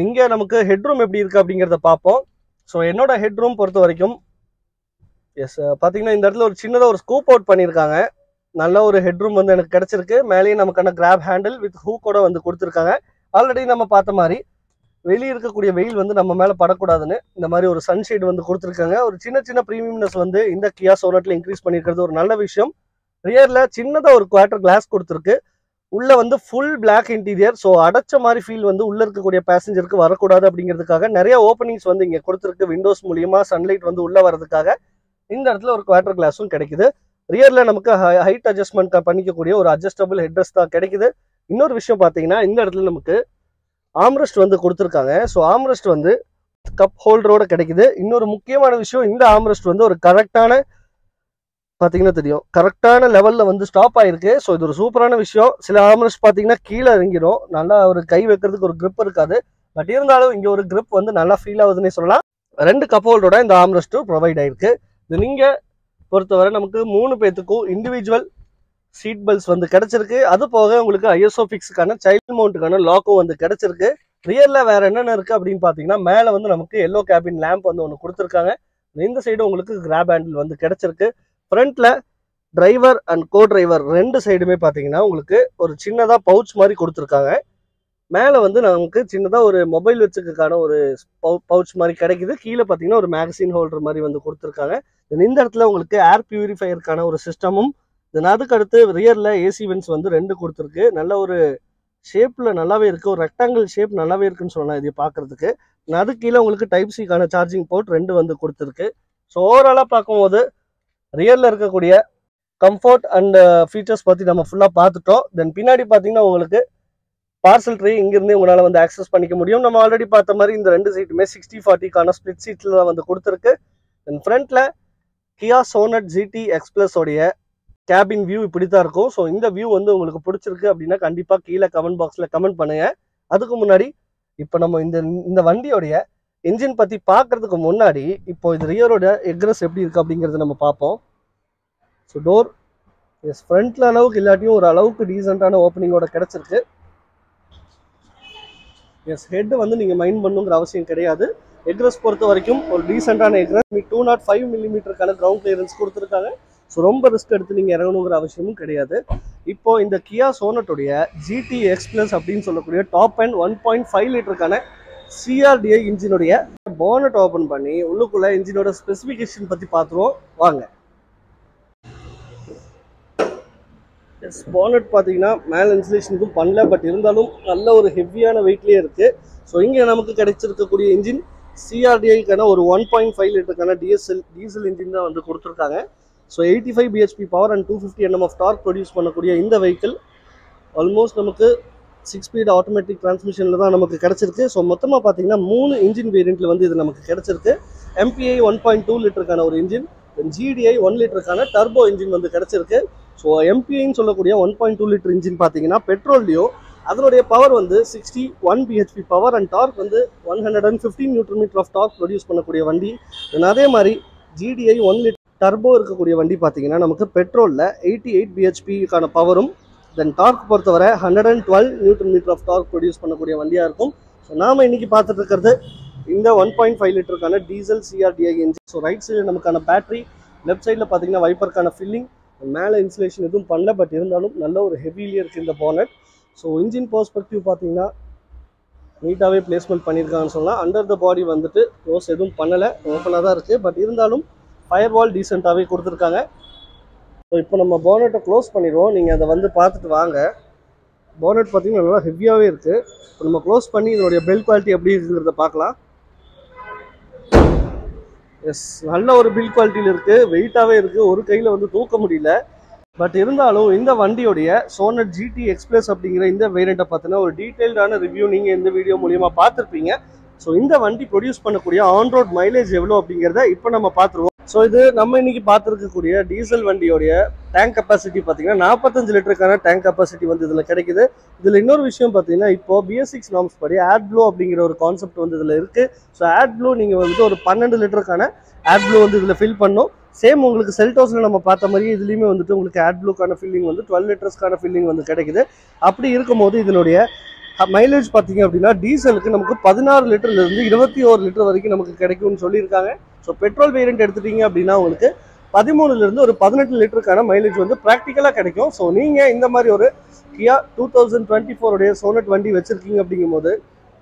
இங்கே நமக்கு ஹெட்ரூம் எப்படி இருக்குது அப்படிங்கிறத பார்ப்போம். ஸோ என்னோட ஹெட்ரூம் பொறுத்த வரைக்கும் எஸ், பார்த்தீங்கன்னா இந்த இடத்துல ஒரு சின்னதாக ஒரு ஸ்கூப் அவுட் பண்ணியிருக்காங்க. நல்ல ஒரு ஹெட்ரூம் வந்து எனக்கு கிடச்சிருக்கு. மேலேயே நமக்கான கிராப் ஹேண்டில் வித் ஹூக்கோட வந்து கொடுத்துருக்காங்க. ஆல்ரெடி நம்ம பார்த்த மாதிரி வெளியே இருக்கக்கூடிய வெயில் வந்து நம்ம மேலே படக்கூடாதுன்னு இந்த மாதிரி ஒரு சன்ஷேட் வந்து கொடுத்துருக்காங்க. ஒரு சின்ன ப்ரீமியம்னஸ் வந்து இந்த கியா சோனட்டில் இன்க்ரீஸ் பண்ணியிருக்கிறது ஒரு நல்ல விஷயம். ரியரில் சின்னதாக ஒரு குவார்டர் கிளாஸ் கொடுத்துருக்கு. உள்ள வந்து ஃபுல் பிளாக் இன்டீரியர். ஸோ அடைச்ச மாதிரி ஃபீல் வந்து உள்ள இருக்கக்கூடிய பேசஞ்சருக்கு வரக்கூடாது அப்படிங்கிறதுக்காக நிறைய ஓப்பனிங்ஸ் வந்து இங்கே கொடுத்துருக்கு. விண்டோஸ் மூலியமா சன்லைட் வந்து உள்ள வரதுக்காக இந்த இடத்துல ஒரு குவார்டர் கிளாஸும் கிடைக்குது. ரியர்ல நமக்கு ஹைட் அட்ஜஸ்ட்மெண்ட் பண்ணிக்கக்கூடிய ஒரு அட்ஜஸ்டபிள் ஹெட்ரெஸ் தான் கிடைக்குது. இன்னொரு விஷயம் பார்த்தீங்கன்னா இந்த இடத்துல நமக்கு ஆம்ரெஸ்ட் வந்து கொடுத்துருக்காங்க. ஸோ ஆம்ரெஸ்ட் வந்து கப் ஹோல்டரோட கிடைக்குது. இன்னொரு முக்கியமான விஷயம், இந்த ஆம்ரெஸ்ட் வந்து ஒரு கரெக்டான பார்த்தீங்கன்னா தெரியும், கரெக்டான லெவலில் வந்து ஸ்டாப் ஆயிருக்கு. ஸோ இது ஒரு சூப்பரான விஷயம். சில ஆம்ரெஸ்ட் பார்த்தீங்கன்னா கீழே இறங்கிடும், நல்லா ஒரு கை வைக்கிறதுக்கு ஒரு grip இருக்காது. பட் இருந்தாலும் இங்கே ஒரு grip வந்து நல்லா ஃபீல் ஆகுதுன்னே சொல்லலாம். 2 கப் ஹோல்டரோட இந்த ஆம்ரெஸ்ட்டும் ப்ரொவைட் ஆயிருக்கு. இது நீங்கள் பொறுத்தவரை நமக்கு 3 பேத்துக்கும் இண்டிவிஜுவல் சீட் பெல்ட்ஸ் வந்து கிடைச்சிருக்கு. அது போக உங்களுக்கு ஐஎஸ்ஓ ஃபிக்ஸுக்கான சைல்ட் மவுண்ட்டுக்கான லாக்கும் வந்து கிடைச்சிருக்கு. ரியரில் வேறு என்னென்ன இருக்குது அப்படின்னு பார்த்தீங்கன்னா மேலே வந்து நமக்கு எல்லோ கேபின் லேம்ப் வந்து ஒன்று கொடுத்துருக்காங்க. இந்த சைடு உங்களுக்கு கிராப் ஹேண்டில் வந்து கிடைச்சிருக்கு. ஃப்ரண்ட்டில் டிரைவர் அண்ட் கோ டிரைவர் 2 சைடுமே பார்த்தீங்கன்னா உங்களுக்கு ஒரு சின்னதாக பவுச் மாதிரி கொடுத்துருக்காங்க. மேலே வந்து நமக்கு சின்னதாக ஒரு மொபைல் வச்சுக்கான ஒரு பவுச் மாதிரி கிடைக்குது. கீழே பார்த்தீங்கன்னா ஒரு மேகசின் ஹோல்டர் மாதிரி வந்து கொடுத்துருக்காங்க. இந்த இடத்துல உங்களுக்கு ஏர் பியூரிஃபையருக்கான ஒரு சிஸ்டமும், தென் அதுக்கு அடுத்து ரியரில் ஏசி வென்ட்ஸ் வந்து 2 கொடுத்துருக்கு. நல்ல ஒரு ஷேப்பில் நல்லாவே இருக்குது, ஒரு ரெக்டாங்கிள் ஷேப் நல்லாவே இருக்குன்னு சொல்லலாம் இது பார்க்குறதுக்கு. அது கீழே உங்களுக்கு டைப் சிக்கான சார்ஜிங் போர்ட் 2 வந்து கொடுத்துருக்கு. ஸோ ஓவராலாக பார்க்கும்போது ரியரில் இருக்கக்கூடிய கம்ஃபர்ட் அண்ட் ஃபீச்சர்ஸ் பற்றி நம்ம ஃபுல்லாக பார்த்துட்டோம். தென் பின்னாடி பார்த்தீங்கன்னா உங்களுக்கு பார்சல் ட்ரே இங்கிருந்தே உங்களால் வந்து ஆக்சஸ் பண்ணிக்க முடியும். நம்ம ஆல்ரெடி பார்த்த மாதிரி இந்த 2 சீட்டுமே 60/40க்கான ஸ்பிளிட் சீட்டில் தான் வந்து கொடுத்துருக்கு. தென் ஃப்ரண்ட்டில் கியா சோனட் GT X Plus உடைய கேபின் வியூ இப்படி தான் இருக்கும். ஸோ இந்த வியூ வந்து உங்களுக்கு பிடிச்சிருக்கு அப்படின்னா கண்டிப்பாக கீழே கமெண்ட் பாக்ஸில் கமெண்ட் பண்ணுங்க. அதுக்கு முன்னாடி இப்போ நம்ம இந்த வண்டியோடைய என்ஜின் பற்றி பார்க்கறதுக்கு முன்னாடி இப்போ இது ரியரோட எக்ரஸ் எப்படி இருக்குது அப்படிங்கிறத நம்ம பார்ப்போம். ஸோ டோர் எஸ் ஃப்ரண்ட்டில் அளவுக்கு இல்லாட்டியும் ஒரு அளவுக்கு டீசெண்டான ஓப்பனிங்கோட கிடச்சிருக்கு. எஸ் ஹெட் வந்து நீங்கள் மைண்ட் பண்ணுங்கிற அவசியம் கிடையாது. எக்ரஸ் பொறுத்த வரைக்கும் ஒரு டீசெண்டான எக்ரஸ் 205 மில்லிமீட்டருக்கான கிரவுண்ட் கிளியரன்ஸ் கொடுத்துருக்காங்க. ஸோ ரொம்ப ரிஸ்க் எடுத்து நீங்கள் இறங்கணுங்கிற அவசியமும் கிடையாது. இப்போ இந்த கியா சோனட்டுடைய GT X Plus அப்படின்னு சொல்லக்கூடிய டாப் அண்ட் 1.5 லிட்டருக்கான CRDI இன்ஜினுடைய போனட் ஓப்பன் பண்ணி உள்ளுக்குள்ள இன்ஜினோட ஸ்பெசிஃபிகேஷன் பற்றி பார்த்துருவோம் வாங்க. எஸ் போனட் பார்த்தீங்கன்னா மேலே இன்சுலேஷனுக்கும் பண்ணல, பட் இருந்தாலும் நல்ல ஒரு ஹெவியான வெயிட்லேயே இருக்குது. ஸோ இங்கே நமக்கு கிடைச்சிருக்கக்கூடிய இன்ஜின் CRDIக்கான ஒரு 1.5 லிட்டருக்கான டீசல் இன்ஜின் தான் வந்து கொடுத்துருக்காங்க. So 85 bhp power and 250 Nm of torque produce பண்ணக்கூடிய இந்த வெஹிக்கிள் ஆல்மோஸ்ட் நமக்கு 6 ஸ்பீட் ஆட்டோமேட்டிக் டிரான்ஸ்மிஷனில் தான் நமக்கு கிடச்சிருக்கு. ஸோ மொத்தமாக பார்த்தீங்கன்னா 3 இன்ஜின் வேரியண்ட்டில் வந்து இது நமக்கு கிடச்சிருக்கு. MPI 1.2 லிட்டருக்கான ஒரு இன்ஜின், GDI 1 லிட்டருக்கான டர்போ இன்ஜின் வந்து கிடச்சிருக்கு. ஸோ MPIன்னு சொல்லக்கூடிய 1.2 லிட்டர் இன்ஜின் பார்த்தீங்கன்னா பெட்ரோல்லையோ அதனுடைய பவர் வந்து 61 bhp பவர் அண்ட் டார்க் வந்து 115 Nm ஆஃப் டார்க் ப்ரொடியூஸ் பண்ணக்கூடிய வண்டி. அதே மாதிரி GDI 1 லிட்டர் டர்போ இருக்கக்கூடிய வண்டி பார்த்தீங்கன்னா நமக்கு பெட்ரோலில் 88 bhpக்கான பவரும் தென் டார்க் பொறுத்தவரை 112 Nm ஆஃப் டார்க் ப்ரொடியூஸ் பண்ணக்கூடிய வண்டியாக இருக்கும். ஸோ நாம் இன்றைக்கி பார்த்துட்டு இருக்கிறது இந்த 1.5 லிட்டருக்கான diesel CRDI engine. So right சைடில் நமக்கான பேட்டரி, லெஃப்ட் சைடில் பார்த்தீங்கன்னா வைப்பருக்கான ஃபில்லிங், மேலே இன்சுலேஷன் எதுவும் பண்ணல, பட் இருந்தாலும் நல்ல ஒரு ஹெவிலியே இருக்குது இந்த போனட். ஸோ இன்ஜின் பெர்ஸ்பெக்டிவ் பார்த்தீங்கன்னா நீட்டாகவே பிளேஸ்மெண்ட் பண்ணியிருக்காங்கன்னு சொல்லலாம். அண்டர் த பாடி வந்துட்டு க்ளோஸ் எதுவும் பண்ணலை, ஓப்பனாக தான் இருக்குது, பட் இருந்தாலும் ஃபயர் வால் டீசெண்டாகவே கொடுத்துருக்காங்க. ஸோ இப்போ நம்ம போனட்டை க்ளோஸ் பண்ணிடுவோம், நீங்கள் அதை வந்து பார்த்துட்டு வாங்க. போனட் பார்த்தீங்கன்னா நல்லா ஹெவியாகவே இருக்குது. இப்போ நம்ம க்ளோஸ் பண்ணி இதனுடைய பில்ட் குவாலிட்டி எப்படி இருக்குங்கிறத பார்க்கலாம். எஸ் நல்ல ஒரு பில்ட் குவாலிட்டியில் இருக்குது, வெயிட்டாகவே இருக்குது, ஒரு கையில் வந்து தூக்க முடியல. பட் இருந்தாலும் இந்த வண்டியோடைய சோனட் GT X Plus அப்படிங்கிற இந்த வேரியண்ட்டை பார்த்தீங்கன்னா ஒரு டீட்டெயில்டான ரிவ்யூ நீங்கள் இந்த வீடியோ மூலியமாக பார்த்துருப்பீங்க. ஸோ இந்த வண்டி ப்ரொடியூஸ் பண்ணக்கூடிய ஆன் ரோட் மைலேஜ் எவ்வளோ அப்படிங்கிறத இப்போ நம்ம பார்த்துருவோம். ஸோ இது நம்ம இன்னைக்கு பார்த்துருக்கக்கூடிய டீசல் வண்டியோடைய டேங்க் கெப்பாசிட்டி பார்த்தீங்கன்னா 45 லிட்டருக்கான டேங்க் கெப்பாசிட்டி வந்து இதில் கிடைக்குது. இதில் இன்னொரு விஷயம் பார்த்தீங்கன்னா இப்போ BS6 நார்ம்ஸ் படி AdBlue அப்படிங்கிற ஒரு கான்செப்ட் வந்து இதில் இருக்குது. ஸோ AdBlue நீங்கள் வந்துட்டு ஒரு 12 லிட்டருக்கான AdBlue வந்து இதில் ஃபில் பண்ணணும். சேம் உங்களுக்கு செல்டோஸில் நம்ம பார்த்த மாதிரி இதுலேயுமே வந்துட்டு உங்களுக்கு AdBlueக்கான ஃபில்லிங் வந்து 12 லிட்டர்ஸ்க்கான ஃபில்லிங் வந்து கிடைக்குது. அப்படி இருக்கும்போது இதனுடைய மைலேஜ் பார்த்தீங்க அப்படின்னா டீசலுக்கு நமக்கு 16 லிட்டர்லேருந்து 21 லிட்டர் வரைக்கும் நமக்கு கிடைக்கும்னு சொல்லியிருக்காங்க. ஸோ பெட்ரோல் வேரியண்ட் எடுத்துட்டீங்க அப்படின்னா உங்களுக்கு 13லேருந்து ஒரு 18 லிட்டருக்கான மைலேஜ் வந்து ப்ராக்டிக்கலாக கிடைக்கும். ஸோ நீங்கள் இந்த மாதிரி ஒரு கியா 2024 சோனட் வண்டி வச்சுருக்கீங்க அப்படிங்கும்போது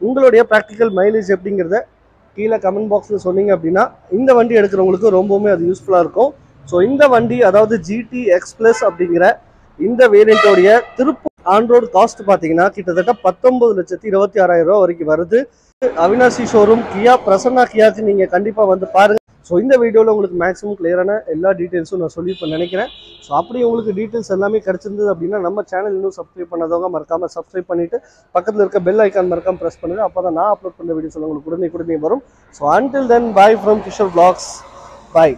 உங்களுடைய ப்ராக்டிக்கல் மைலேஜ் எப்படிங்கிறத கீழே கமெண்ட் பாக்ஸில் சொன்னீங்க அப்படின்னா இந்த வண்டி எடுக்கிறவங்களுக்கு ரொம்பவுமே அது யூஸ்ஃபுல்லாக இருக்கும். ஸோ இந்த வண்டி அதாவது GT X Plus அப்படிங்கிற இந்த வேரியண்ட்டோடைய திருப்பூர் ஆன்ரோடு காஸ்ட் பார்த்தீங்கன்னா கிட்டத்தட்ட 19,26,000 ரூபா வரைக்கும் வருது. அவினாசி ஷோரூம் கியா பிரசன்னா கியாக்கு நீங்கள் கண்டிப்பாக வந்து பாருங்கள். ஸோ இந்த வீடியோவில் உங்களுக்கு மேக்ஸிமம் கிளியரான எல்லா டீட்டெயில்ஸும் நான் சொல்லியிருப்பேன் நினைக்கிறேன். ஸோ அப்படி உங்களுக்கு டீட்டெயில்ஸ் எல்லாமே கிடச்சிருந்தது அப்படின்னா நம்ம சேனல் இன்னும் சப்ஸ்கிரைப் பண்ணாதவங்க மறக்காமல் சப்ஸ்கிரைப் பண்ணிவிட்டு பக்கத்தில் இருக்க பெல் ஐக்கான் மறக்காமல் ப்ரெஸ் பண்ணுங்கள். அப்போ தான் நான் அப்லோட் பண்ண வீடியோஸ் உங்களுக்கு உடனே வரும். So until then bye from Kishore vlogs. Bye.